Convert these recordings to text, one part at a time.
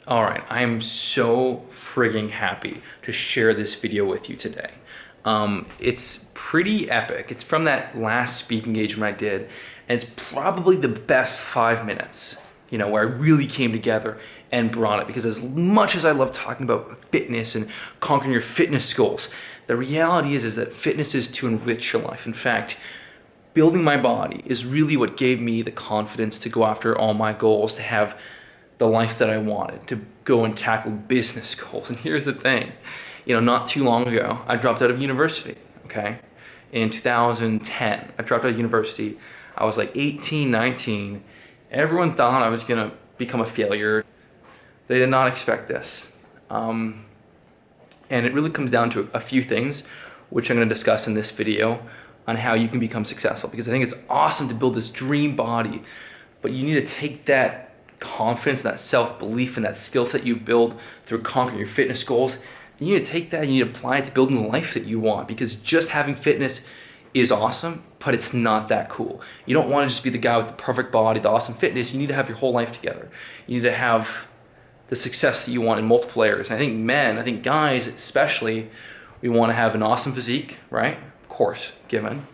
All right, I am so frigging happy to share this video with you today. It's pretty epic. It's from that last speaking engagement I did, and it's probably the best 5 minutes, where I really came together and brought it. Because as much as I love talking about fitness and conquering your fitness goals, the reality is that fitness is to enrich your life. In fact, building my body is really what gave me the confidence to go after all my goals, to have the life that I wanted, to go and tackle business goals. And here's the thing, not too long ago, I dropped out of university, okay? In 2010, I dropped out of university. I was like 18, 19. Everyone thought I was gonna become a failure. They did not expect this. And it really comes down to a few things, which I'm gonna discuss in this video on how you can become successful. Because I think it's awesome to build this dream body, but you need to take that confidence, that self-belief, and that skill set you build through conquering your fitness goals. You need to take that and you need to apply it to building the life that you want, because just having fitness is awesome, but it's not that cool. You don't want to just be the guy with the perfect body, the awesome fitness. You need to have your whole life together. You need to have the success that you want in multiple areas. And I think guys especially, we want to have an awesome physique, right? Of course, given.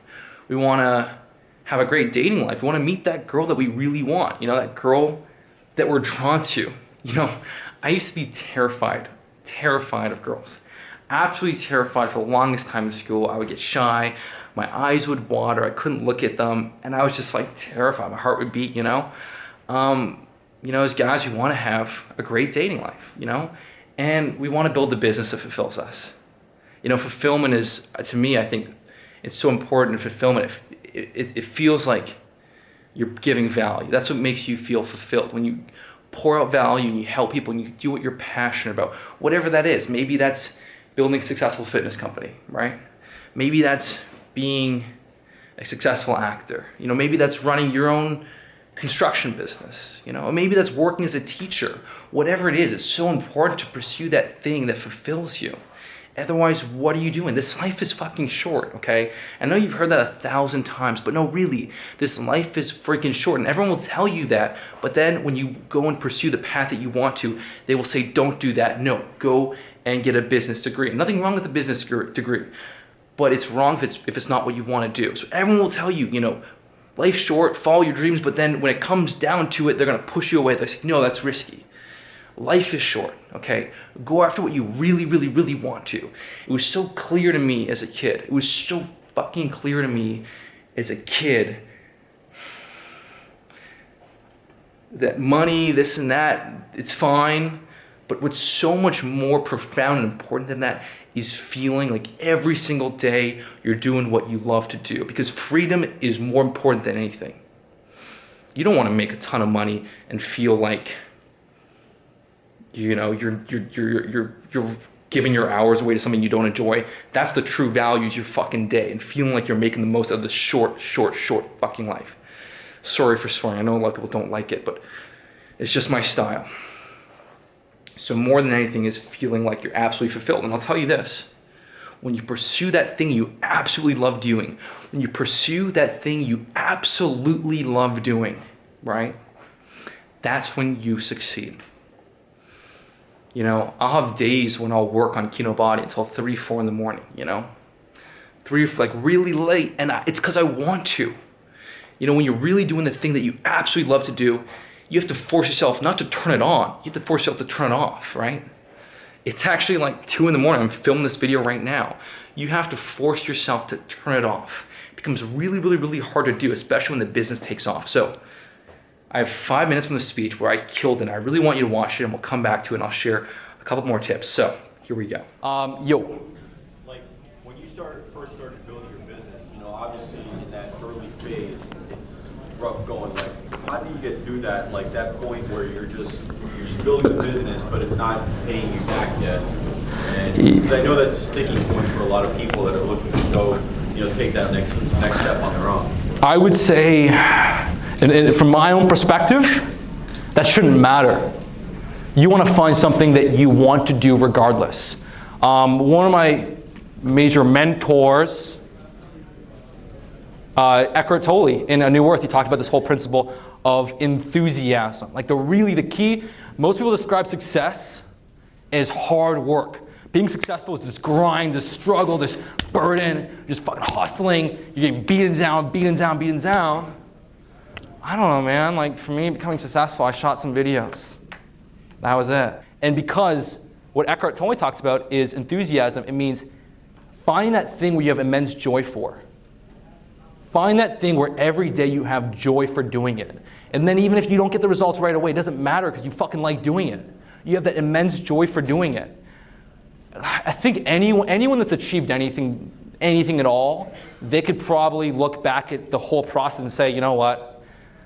We want to have a great dating life. We want to meet that girl that we really want, that girl that we're drawn to. I used to be terrified of girls. Absolutely terrified for the longest time in school. I would get shy, my eyes would water, I couldn't look at them, and I was just like terrified. My heart would beat, As guys, we want to have a great dating life, and we want to build the business that fulfills us. Fulfillment is, to me, I think it's so important. Fulfillment, it feels like you're giving value. That's what makes you feel fulfilled. When you pour out value and you help people and you do what you're passionate about, whatever that is. Maybe that's building a successful fitness company, right? Maybe that's being a successful actor. Maybe that's running your own construction business. Maybe that's working as a teacher. Whatever it is, it's so important to pursue that thing that fulfills you. Otherwise, what are you doing? This life is fucking short, okay? I know you've heard that 1,000 times, but no, really, this life is freaking short, and everyone will tell you that, but then when you go and pursue the path that you want to, they will say, don't do that. No, go and get a business degree. Nothing wrong with a business degree, but it's wrong if it's not what you want to do. So everyone will tell you, life's short, follow your dreams, but then when it comes down to it, they're gonna push you away. They say, no, that's risky. Life is short, okay? Go after what you really, really, really want to. It was so clear to me as a kid. It was so fucking clear to me as a kid that money, this and that, it's fine. But what's so much more profound and important than that is feeling like every single day you're doing what you love to do. Because freedom is more important than anything. You don't want to make a ton of money and feel like you're giving your hours away to something you don't enjoy. That's the true values your fucking day, and feeling like you're making the most of the short fucking life. Sorry for swearing. I know a lot of people don't like it, but it's just my style. So more than anything is feeling like you're absolutely fulfilled. And I'll tell you this, when you pursue that thing you absolutely love doing, right? That's when you succeed. I'll have days when I'll work on Kinobody until 3, 4 in the morning, 3, like really late, and it's because I want to. When you're really doing the thing that you absolutely love to do, you have to force yourself not to turn it on, you have to force yourself to turn it off, right? It's actually like 2 in the morning, I'm filming this video right now. You have to force yourself to turn it off. It becomes really, really, really hard to do, especially when the business takes off. So I have 5 minutes from the speech where I killed it. I really want you to watch it, and we'll come back to it, and I'll share a couple more tips. So here we go. Like when you first started building your business, obviously in that early phase, it's rough going. Like, how do you get through that? Like that point where you're just building the business, but it's not paying you back yet. And 'cause I know that's a sticking point for a lot of people that are looking to go, take that next step on their own. I would say, and from my own perspective, that shouldn't matter. You want to find something that you want to do regardless. One of my major mentors, Eckhart Tolle in A New Earth, he talked about this whole principle of enthusiasm. Like the key, most people describe success as hard work. Being successful is this grind, this struggle, this burden, just fucking hustling. You're getting beaten down, beaten down, beaten down. I don't know, man. Like for me, becoming successful, I shot some videos. That was it. And because what Eckhart Tolle talks about is enthusiasm, it means finding that thing where you have immense joy for. Find that thing where every day you have joy for doing it. And then even if you don't get the results right away, it doesn't matter because you fucking like doing it. You have that immense joy for doing it. I think anyone that's achieved anything at all, they could probably look back at the whole process and say, you know what?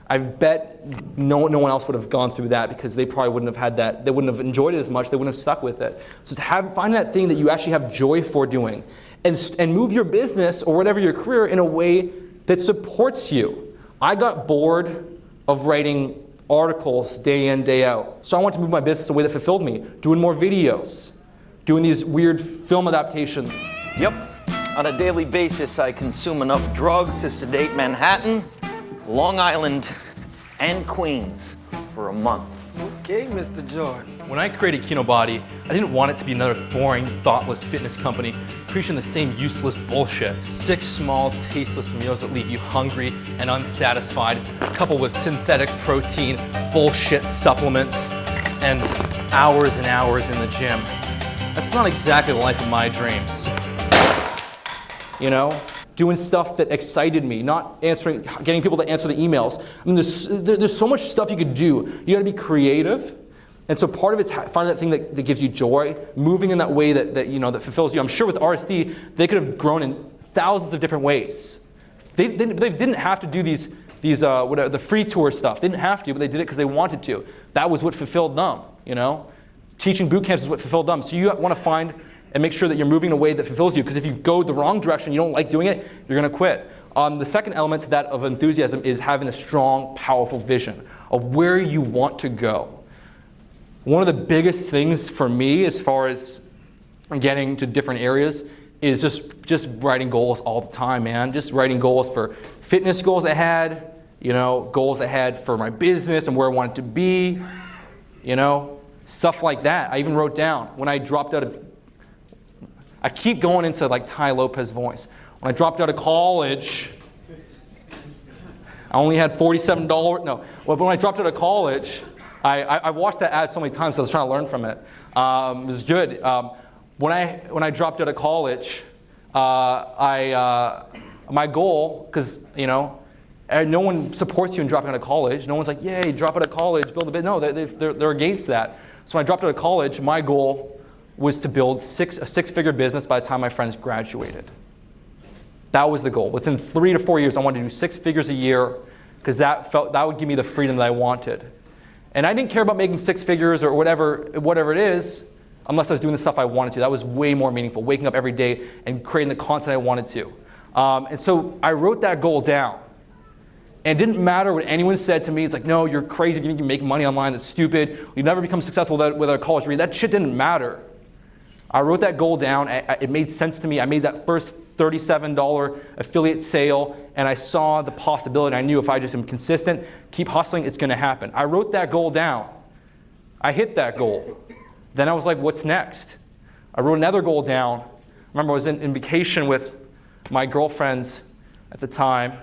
I bet no one else would have gone through that because they probably wouldn't have had that. They wouldn't have enjoyed it as much. They wouldn't have stuck with it. So find that thing that you actually have joy for doing, and move your business or whatever your career in a way that supports you. I got bored of writing articles day in, day out. So I wanted to move my business in a way that fulfilled me, doing more videos, doing these weird film adaptations. Yep. On a daily basis, I consume enough drugs to sedate Manhattan, Long Island, and Queens for a month. Okay, Mr. Jordan. When I created Kinobody, I didn't want it to be another boring, thoughtless fitness company preaching the same useless bullshit. 6 small, tasteless meals that leave you hungry and unsatisfied, coupled with synthetic protein, bullshit supplements, and hours in the gym. That's not exactly the life of my dreams. You know? Doing stuff that excited me, not getting people to answer the emails. I mean, there's so much stuff you could do. You gotta be creative. And so part of it's finding that thing that gives you joy, moving in that way that fulfills you. I'm sure with RSD, they could have grown in thousands of different ways. They didn't have to do these the free tour stuff. They didn't have to, but they did it because they wanted to. That was what fulfilled them, you know? Teaching boot camps is what fulfilled them. So you wanna find and make sure that you're moving in a way that fulfills you, because if you go the wrong direction, you don't like doing it, you're gonna quit. The second element to that of enthusiasm is having a strong, powerful vision of where you want to go. One of the biggest things for me as far as getting to different areas is just writing goals all the time, man. Just writing goals for fitness goals I had, goals I had for my business and where I wanted to be, stuff like that. I even wrote down when I dropped out of, I keep going into like Tai Lopez voice. When I dropped out of college, I only had $47, when I dropped out of college, I watched that ad so many times, so I was trying to learn from it. It was good. When I dropped out of college, my goal, because no one supports you in dropping out of college. No one's like, yay, drop out of college, build a bit. No, they're against that. So when I dropped out of college, my goal was to build a six-figure business by the time my friends graduated. That was the goal. Within 3 to 4 years, I wanted to do 6 figures a year, because that would give me the freedom that I wanted. And I didn't care about making 6 figures or whatever it is, unless I was doing the stuff I wanted to. That was way more meaningful, waking up every day and creating the content I wanted to. And so I wrote that goal down. And it didn't matter what anyone said to me. It's like, no, you're crazy if you think you can make money online. That's stupid. You'll never become successful with a college degree. That shit didn't matter. I wrote that goal down. It made sense to me. I made that first $37 affiliate sale, and I saw the possibility. I knew if I just am consistent, keep hustling, it's going to happen. I wrote that goal down. I hit that goal. Then I was like, what's next? I wrote another goal down. Remember, I was in vacation with my girlfriends at the time.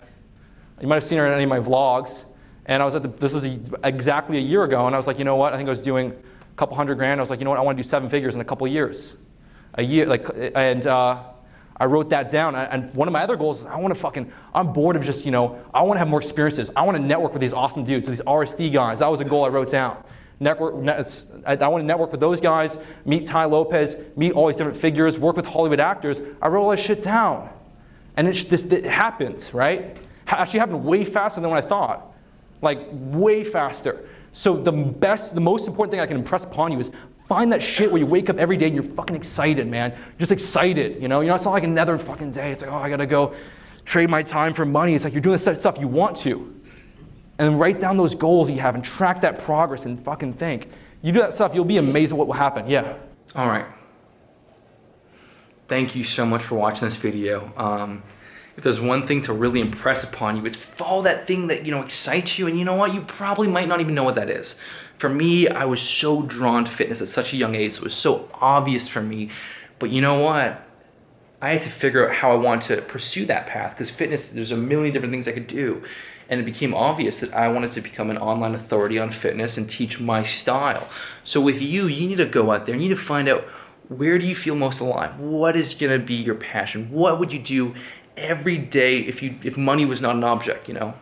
You might have seen her in any of my vlogs. And I was this is exactly a year ago, and I was like, you know what? I think I was doing a couple $100,000. I was like, you know what? I want to do 7 figures in a couple of years. I wrote that down. And one of my other goals is I'm bored of just, I want to have more experiences. I want to network with these awesome dudes, these RSD guys. That was a goal I wrote down. I want to network with those guys, meet Tai Lopez, meet all these different figures, work with Hollywood actors. I wrote all this shit down. And it happened, right? Actually happened way faster than what I thought. Like, way faster. So the most important thing I can impress upon you is find that shit where you wake up every day and you're fucking excited, man. You're just excited, It's not like another fucking day. It's like, oh, I gotta go trade my time for money. It's like you're doing the stuff you want to. And then write down those goals you have and track that progress and fucking think. You do that stuff, you'll be amazed at what will happen. Yeah. All right. Thank you so much for watching this video. if there's one thing to really impress upon you, it's follow that thing that, excites you. And you know what? You probably might not even know what that is. For me, I was so drawn to fitness at such a young age. It was so obvious for me. But you know what? I had to figure out how I wanted to pursue that path, because fitness, there's a million different things I could do. And it became obvious that I wanted to become an online authority on fitness and teach my style. So with you need to go out there and you need to find out, where do you feel most alive? What is gonna be your passion? What would you do every day if money was not an object, What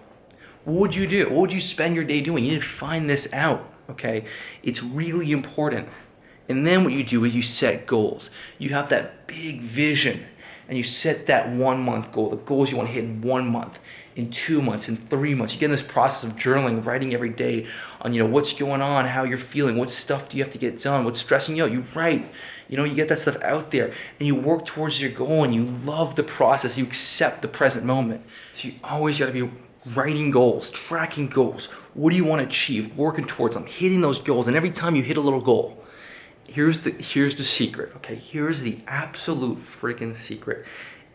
would you do? What would you spend your day doing? You need to find this out, okay? It's really important. And then what you do is you set goals. You have that big vision and you set that 1 month goal, the goals you want to hit in 1 month, in 2 months, in 3 months. You get in this process of journaling, writing every day on, what's going on, how you're feeling, what stuff do you have to get done, what's stressing you out. You write, you get that stuff out there and you work towards your goal and you love the process. You accept the present moment. So you always got to be writing goals, tracking goals. What do you want to achieve? Working towards them, hitting those goals. And every time you hit a little goal, here's the secret, okay? Here's the absolute freaking secret.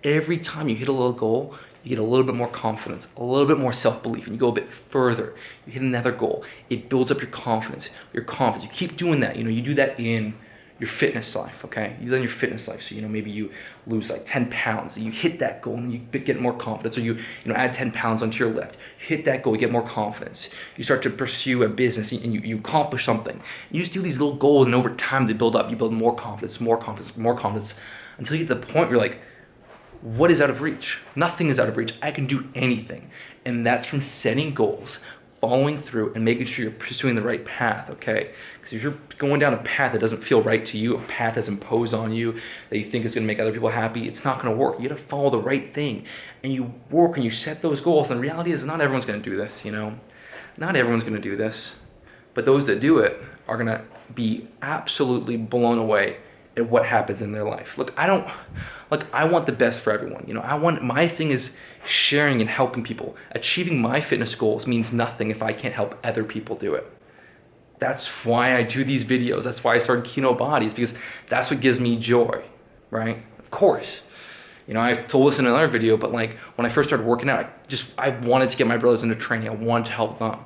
Every time you hit a little goal, you get a little bit more confidence, a little bit more self-belief, and you go a bit further. You hit another goal. It builds up your confidence. You keep doing that. You do that in your fitness life, okay? You do that in your fitness life. So, maybe you lose like 10 pounds, and you hit that goal, and you get more confidence. Or you add 10 pounds onto your lift. You hit that goal, you get more confidence. You start to pursue a business, and you accomplish something. You just do these little goals, and over time they build up. You build more confidence, until you get to the point where you're like, what is out of reach? Nothing is out of reach. I can do anything. And that's from setting goals, following through, and making sure you're pursuing the right path, okay? Because if you're going down a path that doesn't feel right to you, a path that's imposed on you, that you think is gonna make other people happy, it's not gonna work. You gotta follow the right thing. And you work and you set those goals. And the reality is not everyone's gonna do this, Not everyone's gonna do this. But those that do it are gonna be absolutely blown away at what happens in their life. Look, I want the best for everyone. My thing is sharing and helping people. Achieving my fitness goals means nothing if I can't help other people do it. That's why I do these videos. That's why I started Kinobody, because that's what gives me joy, right? Of course. I've told this in another video, but when I first started working out, I wanted to get my brothers into training. I wanted to help them.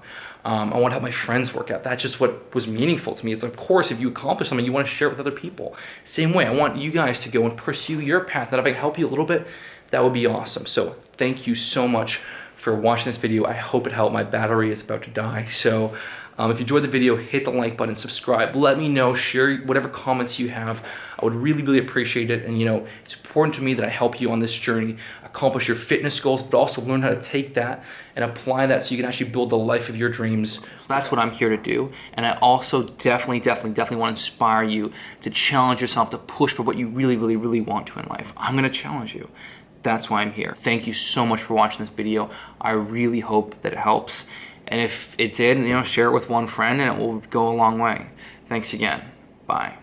I want to help my friends work out. That's just what was meaningful to me. It's, of course, if you accomplish something, you want to share it with other people. Same way, I want you guys to go and pursue your path. That if I can help you a little bit, that would be awesome. So thank you so much for watching this video. I hope it helped. My battery is about to die. So if you enjoyed the video, hit the like button, subscribe. Let me know, share whatever comments you have. I would really, really appreciate it. And it's important to me that I help you on this journey, accomplish your fitness goals, but also learn how to take that and apply that so you can actually build the life of your dreams. So that's what I'm here to do. And I also definitely want to inspire you to challenge yourself, to push for what you really, really, really want to in life. I'm gonna challenge you. That's why I'm here. Thank you so much for watching this video. I really hope that it helps. And if it did, share it with one friend and it will go a long way. Thanks again. Bye.